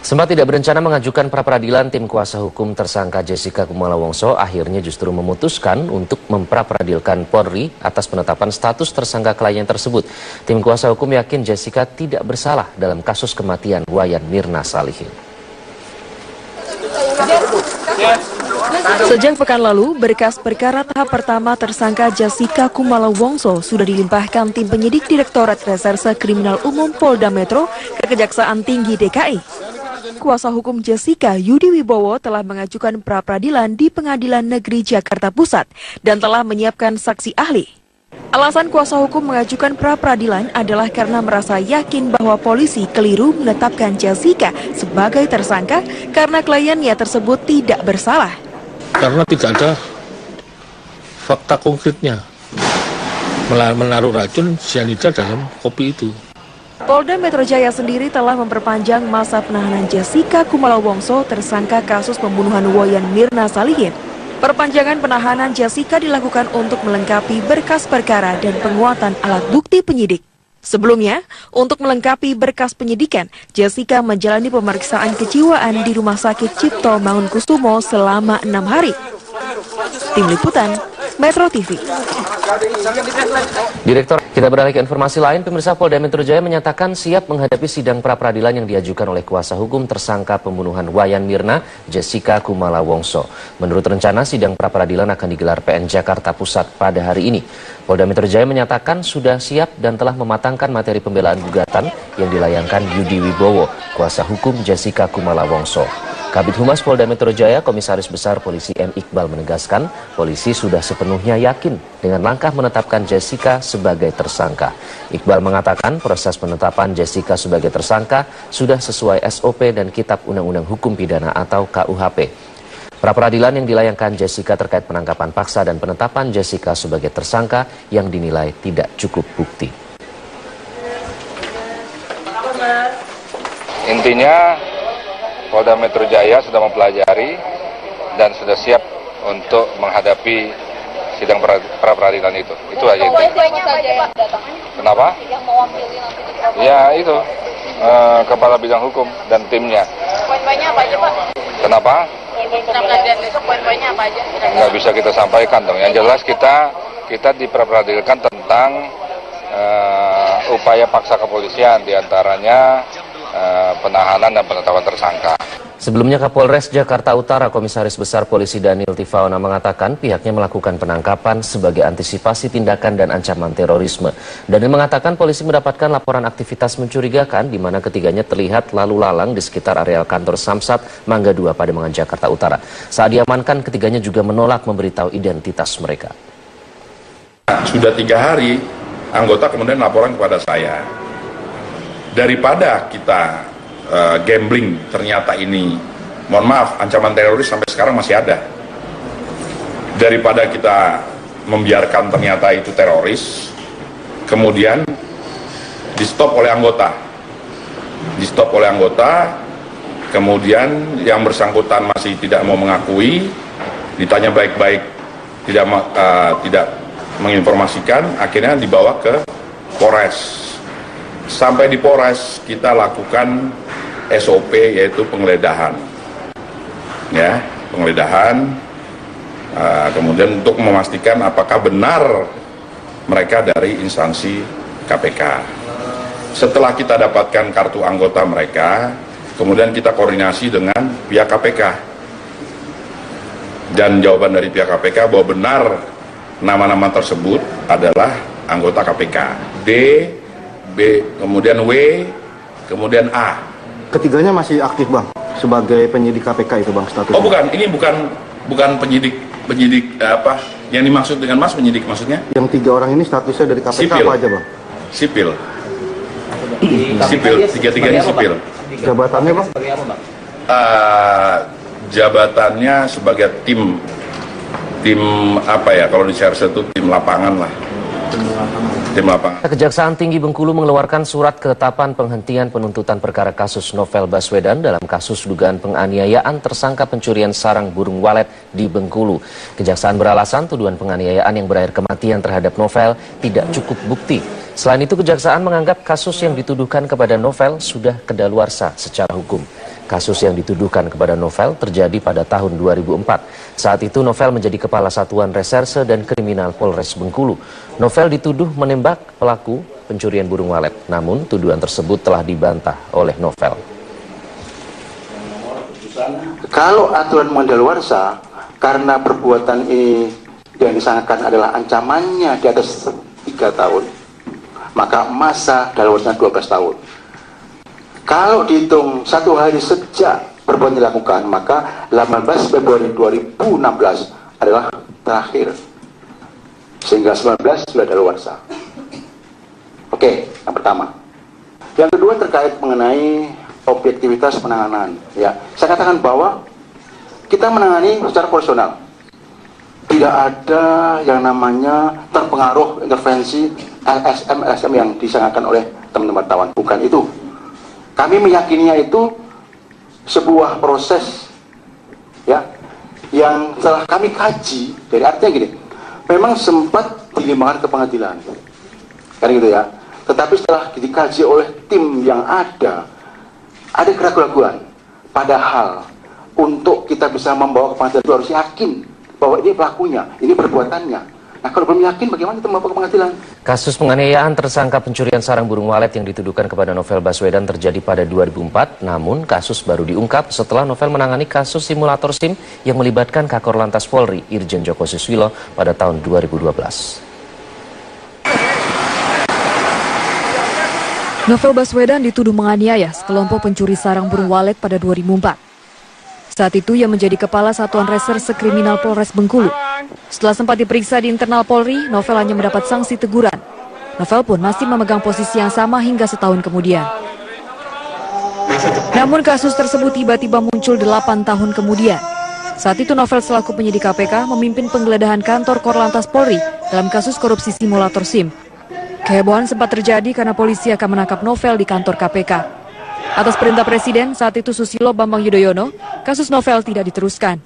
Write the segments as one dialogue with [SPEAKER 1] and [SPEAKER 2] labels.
[SPEAKER 1] Sempat tidak berencana mengajukan pra-peradilan, tim kuasa hukum tersangka Jessica Kumala Wongso akhirnya justru memutuskan untuk mempra-peradilkan Polri atas penetapan status tersangka klien tersebut. Tim kuasa hukum yakin Jessica tidak bersalah dalam kasus kematian Wayan Mirna Salihin.
[SPEAKER 2] Sejak pekan lalu, berkas perkara tahap pertama tersangka Jessica Kumala Wongso sudah dilimpahkan tim penyidik Direktorat Reserse Kriminal Umum Polda Metro ke Kejaksaan Tinggi DKI. Kuasa hukum Jessica, Yudi Wibowo, telah mengajukan pra-peradilan di Pengadilan Negeri Jakarta Pusat dan telah menyiapkan saksi ahli. Alasan kuasa hukum mengajukan pra-peradilan adalah karena merasa yakin bahwa polisi keliru menetapkan Jessica sebagai tersangka karena kliennya tersebut tidak bersalah.
[SPEAKER 3] Karena tidak ada fakta konkretnya menaruh racun cyanida dalam kopi itu.
[SPEAKER 2] Polda Metro Jaya sendiri telah memperpanjang masa penahanan Jessica Kumala Wongso tersangka kasus pembunuhan Wayan Mirna Salihin. Perpanjangan penahanan Jessica dilakukan untuk melengkapi berkas perkara dan penguatan alat bukti penyidik. Sebelumnya, untuk melengkapi berkas penyidikan, Jessica menjalani pemeriksaan kejiwaan di Rumah Sakit Cipto Mangunkusumo selama 6 hari. Tim Liputan, Metro TV.
[SPEAKER 1] Kita beralih ke informasi lain. Pemirsa, Polda Metro Jaya menyatakan siap menghadapi sidang pra-peradilan yang diajukan oleh kuasa hukum tersangka pembunuhan Wayan Mirna, Jessica Kumala Wongso. Menurut rencana, sidang pra-peradilan akan digelar PN Jakarta Pusat pada hari ini. Polda Metro Jaya menyatakan sudah siap dan telah mematangkan materi pembelaan gugatan yang dilayangkan Yudi Wibowo, kuasa hukum Jessica Kumala Wongso. Kabid Humas Polda Metro Jaya, Komisaris Besar Polisi M. Iqbal menegaskan, polisi sudah sepenuhnya yakin dengan langkah menetapkan Jessica sebagai tersangka. Iqbal mengatakan proses penetapan Jessica sebagai tersangka sudah sesuai SOP dan Kitab Undang-Undang Hukum Pidana atau KUHP. Pra-peradilan yang dilayangkan Jessica terkait penangkapan paksa dan penetapan Jessica sebagai tersangka yang dinilai tidak cukup bukti.
[SPEAKER 4] Intinya, Polda Metro Jaya sudah mempelajari dan sudah siap untuk menghadapi sidang pra-peradilan itu. Itu aja. Kenapa? Yang mewakili nanti itu. Ya itu, Kepala Bidang Hukum dan timnya. Poin-poinnya apa aja, Pak? Kenapa? Pra-peradilan itu poin-poinnya apa aja? Nggak bisa kita sampaikan dong. Yang jelas kita diperadilan tentang upaya paksa kepolisian, diantaranya penahanan dan penetapan tersangka.
[SPEAKER 1] Sebelumnya Kapolres Jakarta Utara, Komisaris Besar Polisi Daniel Tifaona mengatakan pihaknya melakukan penangkapan sebagai antisipasi tindakan dan ancaman terorisme. Daniel mengatakan polisi mendapatkan laporan aktivitas mencurigakan di mana ketiganya terlihat lalu lalang di sekitar areal kantor Samsat Mangga 2 Pademangan Jakarta Utara. Saat diamankan, ketiganya juga menolak memberitahu identitas mereka.
[SPEAKER 5] Sudah 3 hari, anggota kemudian laporan kepada saya. Daripada kita gambling ternyata ini, mohon maaf, ancaman teroris sampai sekarang masih ada. Daripada kita membiarkan ternyata itu teroris, kemudian di-stop oleh anggota. Kemudian yang bersangkutan masih tidak mau mengakui, ditanya baik-baik, tidak menginformasikan, akhirnya dibawa ke Polres. Sampai di Polres kita lakukan SOP, yaitu penggeledahan, ya, penggeledahan. Kemudian untuk memastikan apakah benar mereka dari instansi KPK. Setelah kita dapatkan kartu anggota mereka, kemudian kita koordinasi dengan pihak KPK. Dan jawaban dari pihak KPK bahwa benar nama-nama tersebut adalah anggota KPK. D, B, kemudian W, kemudian A.
[SPEAKER 6] Ketiganya masih aktif, Bang, sebagai penyidik KPK itu, Bang, statusnya?
[SPEAKER 5] Oh bukan, ini bukan penyidik apa yang dimaksud dengan Mas, penyidik maksudnya?
[SPEAKER 6] Yang 3 orang ini statusnya dari KPK
[SPEAKER 5] sipil.
[SPEAKER 6] Apa aja, Bang?
[SPEAKER 5] Sipil, tiga-tiganya sipil.
[SPEAKER 6] Jabatannya, Bang?
[SPEAKER 5] Jabatannya sebagai tim apa ya, kalau di CRC itu tim lapangan lah.
[SPEAKER 1] Kejaksaan Tinggi Bengkulu mengeluarkan surat ketetapan penghentian penuntutan perkara kasus Novel Baswedan dalam kasus dugaan penganiayaan tersangka pencurian sarang burung walet di Bengkulu. Kejaksaan beralasan tuduhan penganiayaan yang berakhir kematian terhadap Novel tidak cukup bukti. Selain itu, Kejaksaan menganggap kasus yang dituduhkan kepada Novel sudah kedaluarsa secara hukum. Kasus yang dituduhkan kepada Novel terjadi pada tahun 2004. Saat itu Novel menjadi Kepala Satuan Reserse dan Kriminal Polres Bengkulu. Novel dituduh menembak pelaku pencurian burung walet, namun tuduhan tersebut telah dibantah oleh Novel.
[SPEAKER 7] Kalau aturan madaluarsa, karena perbuatan ini yang disangkakan adalah ancamannya di atas 3 tahun, maka masa daluarsa 12 tahun. Kalau dihitung 1 hari sejak perbuatan dilakukan, maka 18 Februari 2016 adalah terakhir. Sehingga 19 sudah daluarsa. Oke, yang pertama. Yang kedua terkait mengenai objektivitas penanganan. Ya, saya katakan bahwa kita menangani secara profesional. Tidak ada yang namanya terpengaruh intervensi LSM yang disangkakan oleh teman-teman wartawan. Bukan itu. Kami meyakininya itu sebuah proses ya yang telah kami kaji. Dari artinya gini, memang sempat dilimpahkan ke pengadilan, kan gitu ya. Tetapi setelah dikaji oleh tim yang ada keraguan-keraguan. Padahal untuk kita bisa membawa ke pengadilan itu harus yakin bahwa ini pelakunya, ini perbuatannya. Nah, kalau belum yakin, bagaimana kita membawa ke pengadilan?
[SPEAKER 1] Kasus penganiayaan tersangka pencurian sarang burung walet yang dituduhkan kepada Novel Baswedan terjadi pada 2004, namun kasus baru diungkap setelah Novel menangani kasus simulator SIM yang melibatkan Kakor Lantas Polri, Irjen Joko Suswilo pada tahun 2012.
[SPEAKER 2] Novel Baswedan dituduh menganiaya sekelompok pencuri sarang burung walet pada 2004. Saat itu ia menjadi Kepala Satuan Reserse Kriminal Polres Bengkulu. Setelah sempat diperiksa di internal Polri, Novel hanya mendapat sanksi teguran. Novel pun masih memegang posisi yang sama hingga setahun kemudian. Namun kasus tersebut tiba-tiba muncul 8 tahun kemudian. Saat itu Novel selaku penyidik KPK memimpin penggeledahan kantor Korlantas Polri dalam kasus korupsi simulator SIM. Kehebohan sempat terjadi karena polisi akan menangkap Novel di kantor KPK. Atas perintah Presiden saat itu Susilo Bambang Yudhoyono, kasus Novel tidak diteruskan.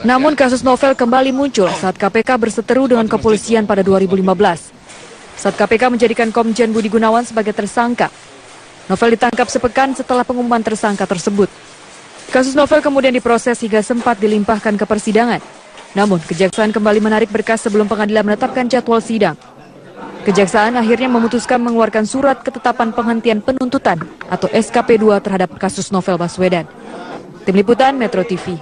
[SPEAKER 2] Namun kasus Novel kembali muncul saat KPK berseteru dengan kepolisian pada 2015. Saat KPK menjadikan Komjen Budi Gunawan sebagai tersangka, Novel ditangkap sepekan setelah pengumuman tersangka tersebut. Kasus Novel kemudian diproses hingga sempat dilimpahkan ke persidangan. Namun Kejaksaan kembali menarik berkas sebelum pengadilan menetapkan jadwal sidang. Kejaksaan akhirnya memutuskan mengeluarkan surat ketetapan penghentian penuntutan atau SKP2 terhadap kasus Novel Baswedan. Tim Liputan Metro TV.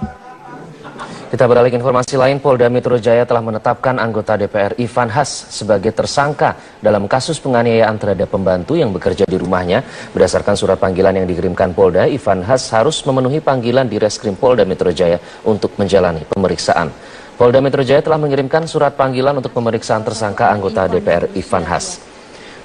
[SPEAKER 1] Kita beralih ke informasi lain, Polda Metro Jaya telah menetapkan anggota DPR Ivan Has sebagai tersangka dalam kasus penganiayaan terhadap pembantu yang bekerja di rumahnya. Berdasarkan surat panggilan yang dikirimkan Polda, Ivan Has harus memenuhi panggilan di Reskrim Polda Metro Jaya untuk menjalani pemeriksaan. Polda Metro Jaya telah mengirimkan surat panggilan untuk pemeriksaan tersangka anggota DPR Ivan Has.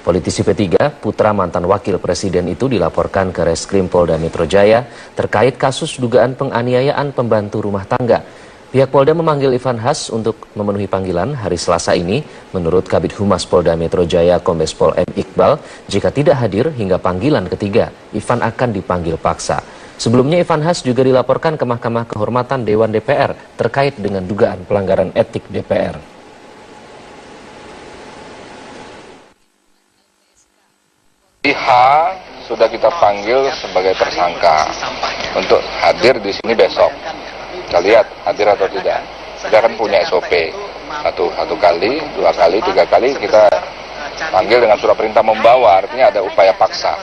[SPEAKER 1] Politisi P3, putra mantan wakil presiden itu dilaporkan ke Reskrim Polda Metro Jaya terkait kasus dugaan penganiayaan pembantu rumah tangga. Pihak Polda memanggil Ivan Has untuk memenuhi panggilan hari Selasa ini. Menurut Kabid Humas Polda Metro Jaya Kombes Pol M. Iqbal, jika tidak hadir hingga panggilan ketiga, Ivan akan dipanggil paksa. Sebelumnya Ivan Has juga dilaporkan ke Mahkamah Kehormatan Dewan DPR terkait dengan dugaan pelanggaran etik DPR.
[SPEAKER 4] IH sudah kita panggil sebagai tersangka untuk hadir di sini besok. Kita lihat hadir atau tidak. Kita kan punya SOP satu kali, 2 kali, 3 kali kita panggil dengan surat perintah membawa, artinya ada upaya paksa.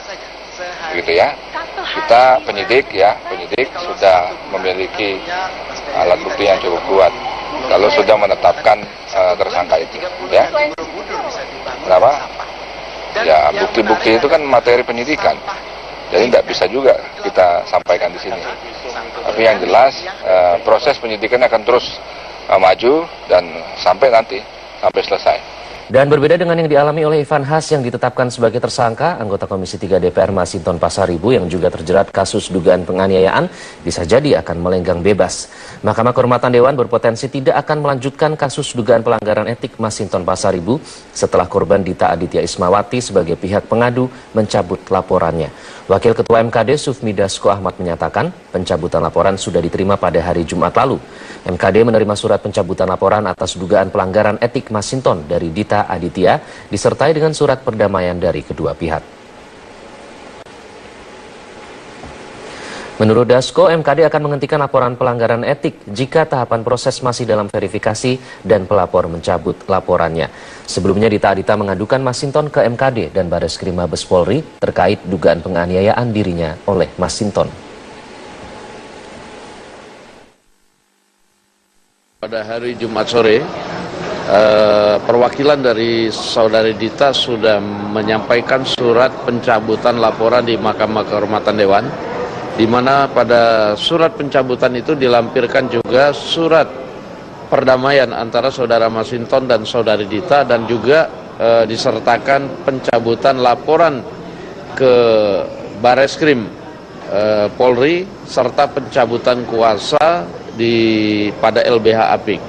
[SPEAKER 4] Gitu ya. Kita penyidik sudah memiliki alat bukti yang cukup kuat kalau sudah menetapkan tersangka itu ya. Kenapa? Ya, bukti-bukti itu kan materi penyidikan, jadi nggak bisa juga kita sampaikan di sini. Tapi yang jelas proses penyidikan akan terus maju dan sampai selesai.
[SPEAKER 1] Dan berbeda dengan yang dialami oleh Ivan Has yang ditetapkan sebagai tersangka, anggota Komisi 3 DPR Masinton Pasaribu yang juga terjerat kasus dugaan penganiayaan bisa jadi akan melenggang bebas. Mahkamah Kehormatan Dewan berpotensi tidak akan melanjutkan kasus dugaan pelanggaran etik Masinton Pasaribu setelah korban Dita Aditya Ismawati sebagai pihak pengadu mencabut laporannya. Wakil Ketua MKD Sufmi Dasko Ahmad menyatakan pencabutan laporan sudah diterima pada hari Jumat lalu. MKD menerima surat pencabutan laporan atas dugaan pelanggaran etik Masinton dari Dita Aditya disertai dengan surat perdamaian dari kedua pihak. Menurut Dasko, MKD akan menghentikan laporan pelanggaran etik jika tahapan proses masih dalam verifikasi dan pelapor mencabut laporannya. Sebelumnya Dita mengadukan Masinton ke MKD dan Bareskrim Mabes Polri terkait dugaan penganiayaan dirinya oleh Masinton.
[SPEAKER 8] Pada hari Jumat sore, perwakilan dari Saudari Dita sudah menyampaikan surat pencabutan laporan di Mahkamah Kehormatan Dewan, di mana pada surat pencabutan itu dilampirkan juga surat perdamaian antara Saudara Masinton dan Saudari Dita, dan juga disertakan pencabutan laporan ke Bareskrim Polri serta pencabutan kuasa pada LBH Apik.